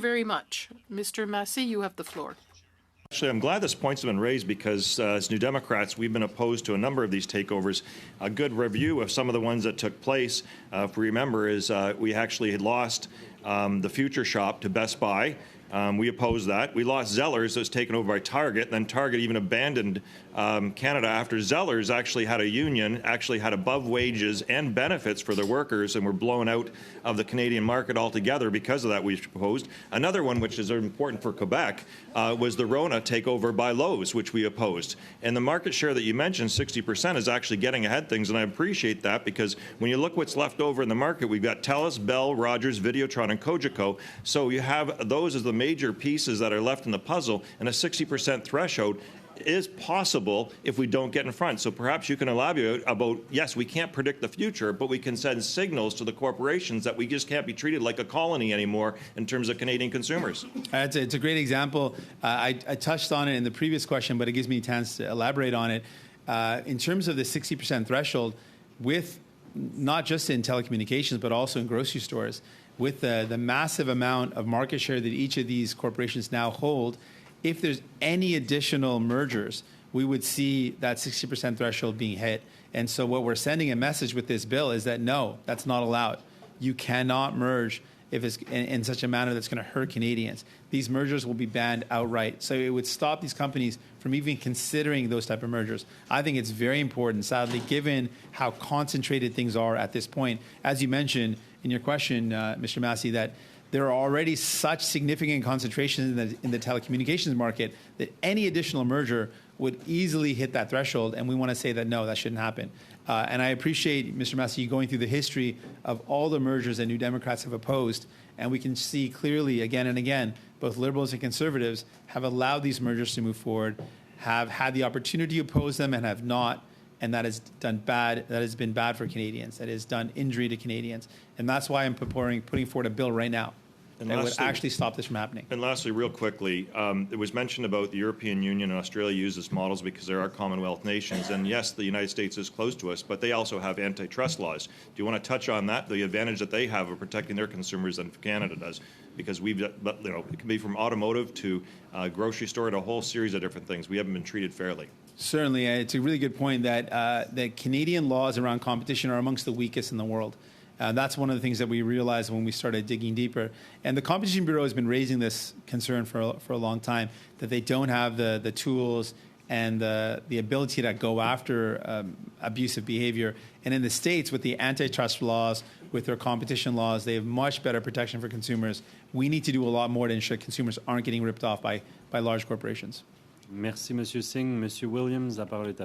very much. Mr. Masse, you have the floor. Actually, I'm glad this point's been raised because as New Democrats, we've been opposed to a number of these takeovers. A good review of some of the ones that took place, if we remember, is we actually had lost the Future Shop to Best Buy. We opposed that. We lost Zellers, that was taken over by Target, and then Target even abandoned Canada after Zellers actually had a union, actually had above wages and benefits for their workers, and were blown out of the Canadian market altogether because of that. We opposed. Another one, which is important for Quebec, was the Rona takeover by Lowe's, which we opposed. And the market share that you mentioned, 60%, is actually getting ahead things, and I appreciate that because when you look what's left over in the market, we've got TELUS, Bell, Rogers, Videotron, and Cogeco. So you have those as the major pieces that are left in the puzzle, and a 60% threshold is possible if we don't get in front. So perhaps you can elaborate about, yes, we can't predict the future, but we can send signals to the corporations that we just can't be treated like a colony anymore in terms of Canadian consumers. It's a great example. I touched on it in the previous question, but it gives me a chance to elaborate on it. In terms of the 60% threshold, with not just in telecommunications, but also in grocery stores, with the massive amount of market share that each of these corporations now hold, if there's any additional mergers, we would see that 60% threshold being hit. And so what we're sending a message with this bill is that, no, that's not allowed. You cannot merge if it's in such a manner that's going to hurt Canadians. These mergers will be banned outright. So it would stop these companies from even considering those type of mergers. I think it's very important, sadly, given how concentrated things are at this point. As you mentioned in your question, Mr. Massey, that there are already such significant concentrations in the telecommunications market that any additional merger would easily hit that threshold, and we want to say that, no, that shouldn't happen. And I appreciate, Mr. Massey, you going through the history of all the mergers that New Democrats have opposed, and we can see clearly again and again, both Liberals and Conservatives have allowed these mergers to move forward, have had the opportunity to oppose them and have not, and that has done bad. That has been bad for Canadians. That has done injury to Canadians, and that's why I'm putting forward a bill right now that would actually stop this from happening. And lastly, real quickly, it was mentioned about the European Union and Australia use as models because there are Commonwealth nations. And yes, the United States is close to us, but they also have antitrust laws. Do you want to touch on that, the advantage that they have of protecting their consumers than Canada does? Because it can be from automotive to grocery store to a whole series of different things. We haven't been treated fairly. Certainly. It's a really good point that that Canadian laws around competition are amongst the weakest in the world. That's one of the things that we realized when we started digging deeper. And the Competition Bureau has been raising this concern for a long time, that they don't have the tools and the ability to go after abusive behavior. And in the States, with the antitrust laws, with their competition laws, they have much better protection for consumers. We need to do a lot more to ensure consumers aren't getting ripped off by large corporations. Merci, Monsieur Singh. Monsieur Williams, la parole est à vous.